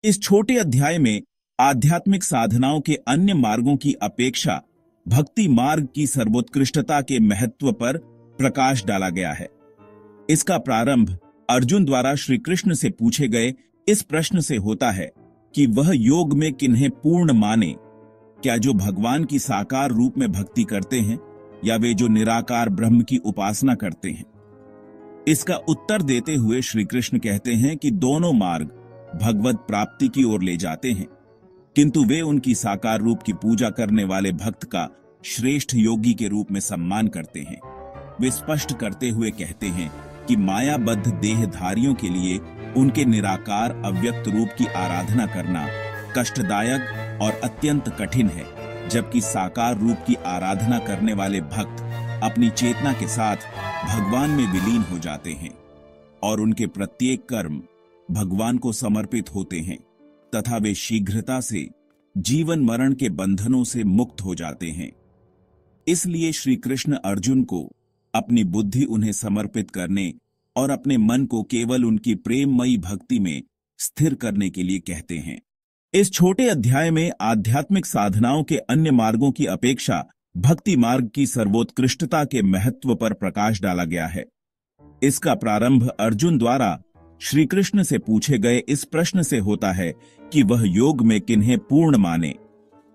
इस छोटे अध्याय में आध्यात्मिक साधनाओं के अन्य मार्गों की अपेक्षा भक्ति मार्ग की सर्वोत्कृष्टता के महत्व पर प्रकाश डाला गया है। इसका प्रारंभ अर्जुन द्वारा श्री कृष्ण से पूछे गए इस प्रश्न से होता है कि वह योग में किन्हें पूर्ण माने, क्या जो भगवान की साकार रूप में भक्ति करते हैं या वे जो निराकार ब्रह्म की उपासना करते हैं। इसका उत्तर देते हुए श्री कृष्ण कहते हैं कि दोनों मार्ग भगवत प्राप्ति की ओर ले जाते हैं, किंतु वे उनकी साकार रूप की पूजा करने वाले भक्त का श्रेष्ठ योगी के रूप में सम्मान करते हैं। वे स्पष्ट करते हुए कहते हैं कि मायाबद्ध देहधारियों के लिए उनके निराकार अव्यक्त रूप की आराधना करना कष्टदायक और अत्यंत कठिन है, जबकि साकार रूप की आराधना करने वाले भक्त अपनी चेतना के साथ भगवान में विलीन हो जाते हैं और उनके प्रत्येक कर्म भगवान को समर्पित होते हैं तथा वे शीघ्रता से जीवन मरण के बंधनों से मुक्त हो जाते हैं। इसलिए श्री कृष्ण अर्जुन को अपनी बुद्धि उन्हें समर्पित करने और अपने मन को केवल उनकी प्रेममयी भक्ति में स्थिर करने के लिए कहते हैं। इस छोटे अध्याय में आध्यात्मिक साधनाओं के अन्य मार्गों की अपेक्षा भक्ति मार्ग की सर्वोत्कृष्टता के महत्व पर प्रकाश डाला गया है। इसका प्रारंभ अर्जुन द्वारा श्री कृष्ण से पूछे गए इस प्रश्न से होता है कि वह योग में किन्हें पूर्ण माने,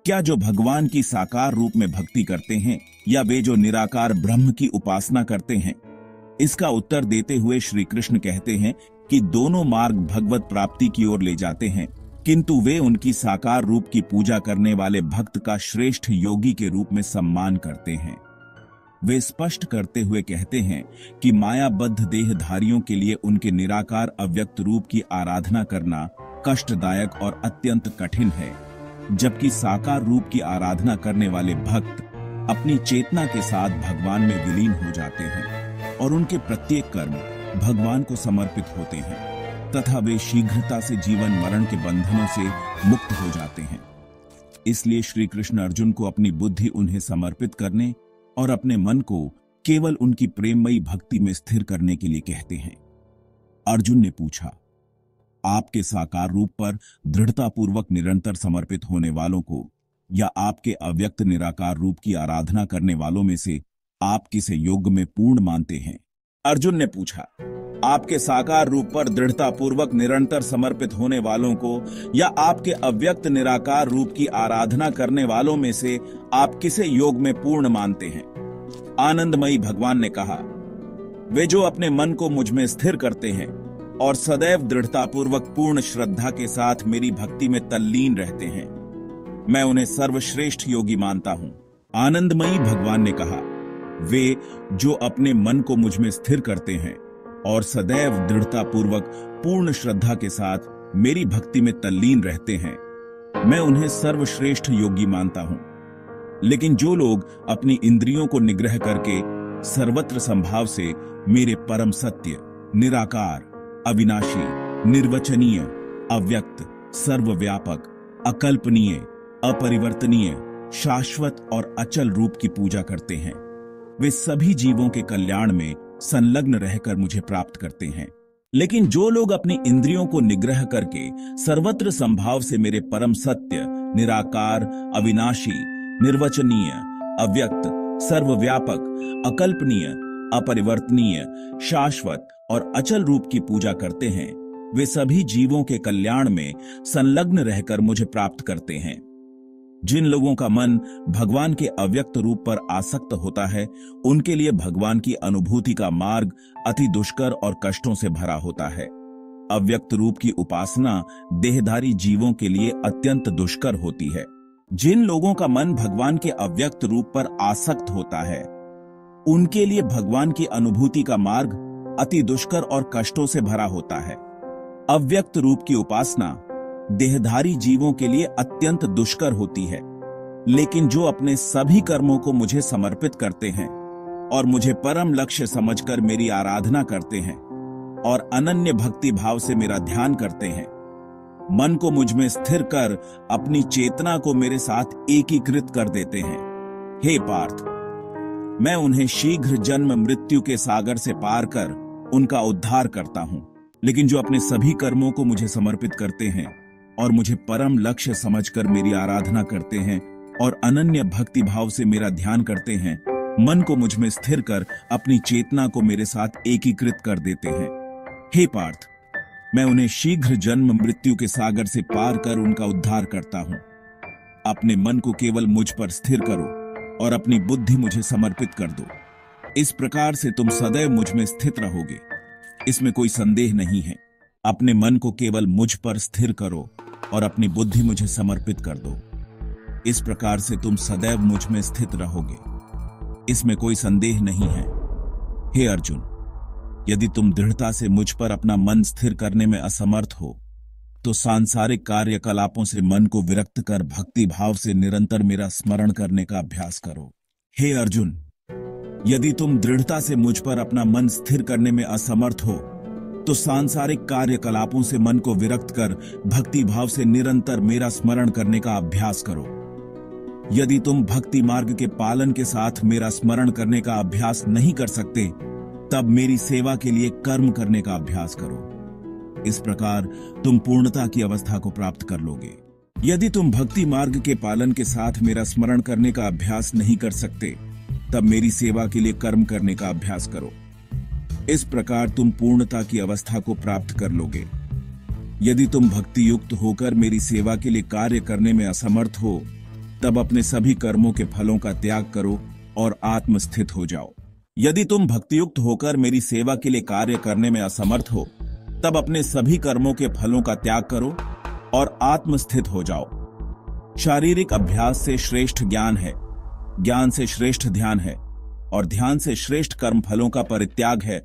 क्या जो भगवान की साकार रूप में भक्ति करते हैं या वे जो निराकार ब्रह्म की उपासना करते हैं। इसका उत्तर देते हुए श्री कृष्ण कहते हैं कि दोनों मार्ग भगवत प्राप्ति की ओर ले जाते हैं, किंतु वे उनकी साकार रूप की पूजा करने वाले भक्त का श्रेष्ठ योगी के रूप में सम्मान करते हैं। वे स्पष्ट करते हुए कहते हैं कि मायाबद्ध देहधारियों के लिए उनके निराकार अव्यक्त रूप की आराधना करना कष्टदायक और अत्यंत कठिन है, जबकि साकार रूप की आराधना करने वाले भक्त अपनी चेतना के साथ भगवान में विलीन हो जाते हैं और उनके प्रत्येक कर्म भगवान को समर्पित होते हैं तथा वे शीघ्रता से जीवन मरण के बंधनों से मुक्त हो जाते हैं। इसलिए श्री कृष्ण अर्जुन को अपनी बुद्धि उन्हें समर्पित करने और अपने मन को केवल उनकी प्रेममयी भक्ति में स्थिर करने के लिए कहते हैं। अर्जुन ने पूछा, आपके साकार रूप पर दृढ़तापूर्वक निरंतर समर्पित होने वालों को या आपके अव्यक्त निराकार रूप की आराधना करने वालों में से आप किसे योग में पूर्ण मानते हैं? अर्जुन ने पूछा, आपके साकार रूप पर दृढ़तापूर्वक निरंतर समर्पित होने वालों को या आपके अव्यक्त निराकार रूप की आराधना करने वालों में से आप किसे योग में पूर्ण मानते हैं? आनंदमयी भगवान ने कहा, वे जो अपने मन को मुझ में स्थिर करते हैं और सदैव दृढ़तापूर्वक पूर्ण श्रद्धा के साथ मेरी भक्ति में तल्लीन रहते हैं, मैं उन्हें सर्वश्रेष्ठ योगी मानता हूं। आनंदमयी भगवान ने कहा, वे जो अपने मन को मुझ में स्थिर करते हैं और सदैव दृढ़तापूर्वक पूर्ण श्रद्धा के साथ मेरी भक्ति में तल्लीन रहते हैं, मैं उन्हें सर्वश्रेष्ठ योगी मानता हूं। लेकिन जो लोग अपनी इंद्रियों को निग्रह करके सर्वत्र संभाव से मेरे परम सत्य, निराकार, अविनाशी, निर्वचनीय, अव्यक्त, सर्वव्यापक, अकल्पनीय, अपरिवर्तनीय, शाश्वत और अचल रूप की पूजा करते हैं, वे सभी जीवों के कल्याण में संलग्न रहकर मुझे प्राप्त करते हैं। लेकिन जो लोग अपनी इंद्रियों को निग्रह करके सर्वत्र संभाव से मेरे परम सत्य, निराकार, अविनाशी, निर्वचनीय, अव्यक्त, सर्वव्यापक, अकल्पनीय, अपरिवर्तनीय, शाश्वत और अचल रूप की पूजा करते हैं, वे सभी जीवों के कल्याण में संलग्न रहकर मुझे प्राप्त करते हैं। जिन लोगों का मन भगवान के अव्यक्त रूप पर आसक्त होता है, उनके लिए भगवान की अनुभूति का मार्ग अति दुष्कर और कष्टों से भरा होता है। अव्यक्त रूप की उपासना देहधारी जीवों के लिए अत्यंत दुष्कर होती है। जिन लोगों का मन भगवान के अव्यक्त रूप पर आसक्त होता है, उनके लिए भगवान की अनुभूति का मार्ग अति दुष्कर और कष्टों से भरा होता है। अव्यक्त रूप की उपासना देहधारी जीवों के लिए अत्यंत दुष्कर होती है, लेकिन जो अपने सभी कर्मों को मुझे समर्पित करते हैं और मुझे परम लक्ष्य समझकर मेरी आराधना करते हैं और अनन्य भक्ति भाव से मेरा ध्यान करते हैं, मन को मुझ में स्थिर कर अपनी चेतना को मेरे साथ एकीकृत कर देते हैं। हे पार्थ, मैं उन्हें शीघ्र जन्म मृत्यु के सागर से पार कर उनका उद्धार करता हूं। लेकिन जो अपने सभी कर्मों को मुझे समर्पित करते हैं और मुझे परम लक्ष्य समझकर मेरी आराधना करते हैं और अनन्य भक्ति भाव से मेरा ध्यान करते हैं, मन को मुझ में स्थिर कर अपनी चेतना को मेरे साथ एकीकृत कर देते हैं। हे पार्थ, मैं उन्हें शीघ्र जन्म मृत्यु के सागर से पार कर उनका उद्धार करता हूं। अपने मन को केवल मुझ पर स्थिर करो और अपनी बुद्धि मुझे समर्पित कर दो। इस प्रकार से तुम सदैव मुझ में स्थित रहोगे, इसमें कोई संदेह नहीं है। अपने मन को केवल मुझ पर स्थिर करो और अपनी बुद्धि मुझे समर्पित कर दो। इस प्रकार से तुम सदैव मुझ में स्थित रहोगे, इसमें कोई संदेह नहीं है। हे अर्जुन, यदि तुम दृढ़ता से मुझ पर अपना मन स्थिर करने में असमर्थ हो तो सांसारिक कार्यकलापों से मन को विरक्त कर भक्ति भाव से निरंतर मेरा स्मरण करने का अभ्यास करो। हे अर्जुन, यदि तुम दृढ़ता से मुझ पर अपना मन स्थिर करने में असमर्थ हो तो सांसारिक कार्यकलापों से मन को विरक्त कर भक्ति भाव से निरंतर मेरा स्मरण करने का अभ्यास करो। यदि तुम भक्ति मार्ग के पालन के साथ मेरा स्मरण करने का अभ्यास नहीं कर सकते, तब मेरी सेवा के लिए कर्म करने का अभ्यास करो। इस प्रकार तुम पूर्णता की अवस्था को प्राप्त कर लोगे। यदि तुम भक्ति मार्ग के पालन के साथ मेरा स्मरण करने का अभ्यास नहीं कर सकते, तब मेरी सेवा के लिए कर्म करने का अभ्यास करो। इस प्रकार तुम पूर्णता की अवस्था को प्राप्त कर लोगे। यदि तुम भक्ति युक्त होकर मेरी सेवा के लिए कार्य करने में असमर्थ हो, तब अपने सभी कर्मों के फलों का त्याग करो और आत्मस्थित हो जाओ। यदि तुम भक्तियुक्त होकर मेरी सेवा के लिए कार्य करने में असमर्थ हो, तब अपने सभी कर्मों के फलों का त्याग करो और आत्मस्थित हो जाओ। शारीरिक अभ्यास से श्रेष्ठ ज्ञान है, ज्ञान से श्रेष्ठ ध्यान है और ध्यान से श्रेष्ठ कर्म फलों का परित्याग है,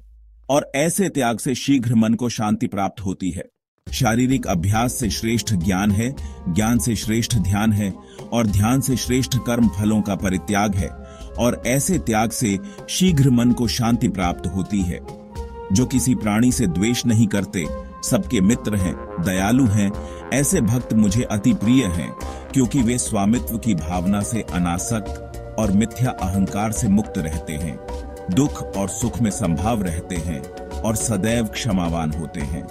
और ऐसे त्याग से शीघ्र मन को शांति प्राप्त होती है। शारीरिक अभ्यास से श्रेष्ठ ज्ञान है, ज्ञान से श्रेष्ठ ध्यान है और ध्यान से श्रेष्ठ कर्म फलों का परित्याग है, और ऐसे त्याग से शीघ्र मन को शांति प्राप्त होती है। जो किसी प्राणी से द्वेष नहीं करते, सबके मित्र हैं, दयालु हैं, ऐसे भक्त मुझे अति प्रिय हैं, क्योंकि वे स्वामित्व की भावना से अनासक्त और मिथ्या अहंकार से मुक्त रहते हैं, दुख और सुख में संभाव रहते हैं और सदैव क्षमावान होते हैं।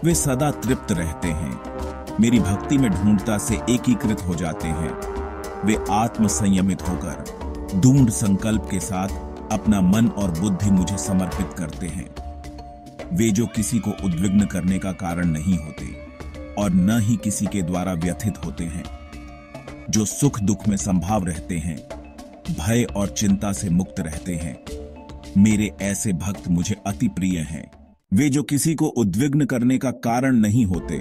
वे सदा तृप्त रहते हैं, मेरी भक्ति में ढूंढता से एकीकृत हो जाते हैं। वे आत्म संयमित होकर दृढ़ संकल्प के साथ अपना मन और बुद्धि मुझे समर्पित करते हैं। वे जो किसी को उद्विग्न करने का कारण नहीं होते और न ही किसी के द्वारा व्यथित होते हैं, जो सुख दुख में संभाव रहते हैं, भय और चिंता से मुक्त रहते हैं, मेरे ऐसे भक्त मुझे अति प्रिय हैं। वे जो किसी को उद्विग्न करने का कारण नहीं होते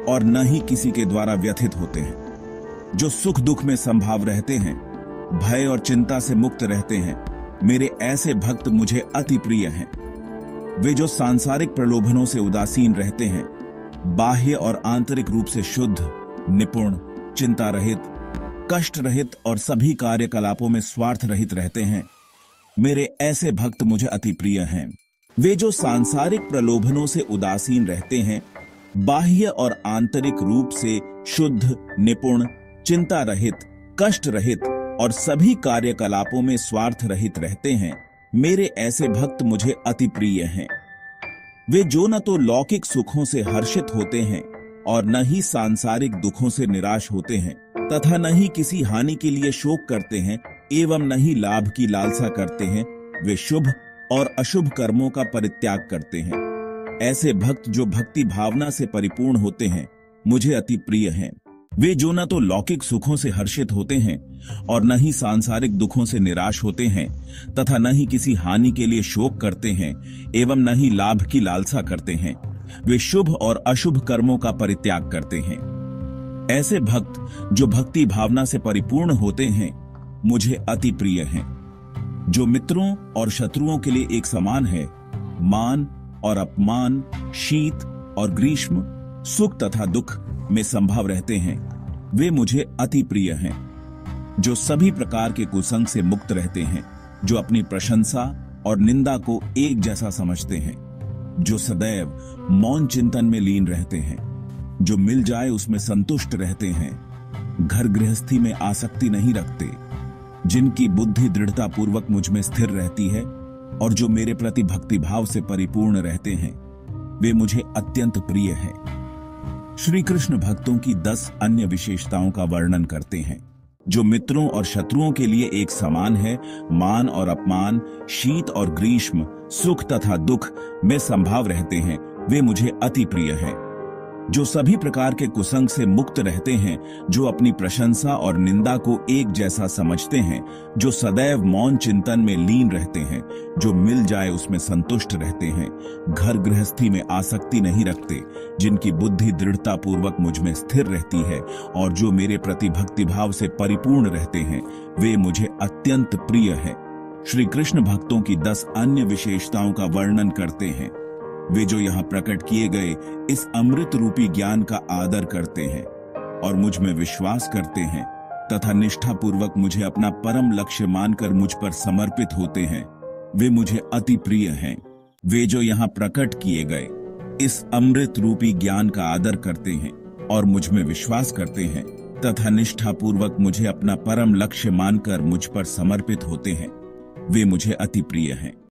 और न ही किसी के द्वारा व्यथित होते हैं, जो सुख दुख में संभाव रहते हैं, भय और चिंता से मुक्त रहते हैं, मेरे ऐसे भक्त मुझे अति प्रिय हैं। वे जो सांसारिक प्रलोभनों से उदासीन रहते हैं, बाह्य और आंतरिक रूप से शुद्ध, निपुण, चिंता रहित, कष्ट रहित और सभी कार्यकलापों में स्वार्थ रहित रहते हैं, मेरे ऐसे भक्त मुझे अति प्रिय हैं। वे जो सांसारिक प्रलोभनों से उदासीन रहते हैं, बाह्य और आंतरिक रूप से शुद्ध, निपुण, चिंता रहित, कष्ट रहित और सभी कार्यकलापों में स्वार्थ रहित रहते हैं, मेरे ऐसे भक्त मुझे अति प्रिय हैं। वे जो न तो लौकिक सुखों से हर्षित होते हैं और न ही सांसारिक दुखों से निराश होते हैं, तथा न ही किसी हानि के लिए शोक करते हैं एवं न ही लाभ की लालसा करते हैं, वे शुभ और अशुभ कर्मों का परित्याग करते हैं। ऐसे भक्त जो भक्ति भावना से परिपूर्ण होते हैं, मुझे अति प्रिय हैं। वे जो न तो लौकिक सुखों से हर्षित होते हैं और न ही सांसारिक दुखों से निराश होते हैं, तथा न ही किसी हानि के लिए शोक करते हैं एवं न ही लाभ की लालसा करते हैं, वे शुभ और अशुभ कर्मों का परित्याग करते हैं। ऐसे भक्त जो भक्ति भावना से परिपूर्ण होते हैं, मुझे अति प्रिय हैं। जो मित्रों और शत्रुओं के लिए एक समान है, मान और अपमान, शीत और ग्रीष्म, सुख तथा दुख में संभाव रहते हैं, वे मुझे अति प्रिय हैं। जो सभी प्रकार के कुसंग से मुक्त रहते हैं, जो अपनी प्रशंसा और निंदा को एक जैसा समझते हैं, जो सदैव मौन चिंतन में लीन रहते हैं, जो मिल जाए उसमें संतुष्ट रहते हैं, घर गृहस्थी में आसक्ति नहीं रखते, जिनकी बुद्धि दृढ़ता पूर्वक मुझ में स्थिर रहती है और जो मेरे प्रति भक्ति भाव से परिपूर्ण रहते हैं, वे मुझे अत्यंत प्रिय हैं। श्री कृष्ण भक्तों की 10 अन्य विशेषताओं का वर्णन करते हैं जो मित्रों और शत्रुओं के लिए एक समान है। मान और अपमान, शीत और ग्रीष्म, सुख तथा दुख में संभाव रहते हैं, वे मुझे अति प्रिय हैं। जो सभी प्रकार के कुसंग से मुक्त रहते हैं, जो अपनी प्रशंसा और निंदा को एक जैसा समझते हैं, जो सदैव मौन चिंतन में लीन रहते हैं, जो मिल जाए उसमें संतुष्ट रहते हैं, घर गृहस्थी में आसक्ति नहीं रखते, जिनकी बुद्धि दृढ़ता पूर्वक मुझ में स्थिर रहती है और जो मेरे प्रति भक्तिभाव से परिपूर्ण रहते हैं, वे मुझे अत्यंत प्रिय हैं। श्री कृष्ण भक्तों की 10 अन्य विशेषताओं का वर्णन करते हैं। वे जो यहाँ प्रकट किए गए इस अमृत रूपी ज्ञान का आदर करते हैं और मुझ में विश्वास करते हैं तथा निष्ठापूर्वक मुझे अपना परम लक्ष्य मानकर मुझ पर समर्पित होते हैं, वे मुझे अति प्रिय हैं। वे जो यहाँ प्रकट किए गए इस अमृत रूपी ज्ञान का आदर करते हैं और मुझ में विश्वास करते हैं तथा निष्ठापूर्वक मुझे अपना परम लक्ष्य मानकर मुझ पर समर्पित होते हैं, वे मुझे अति प्रिय हैं।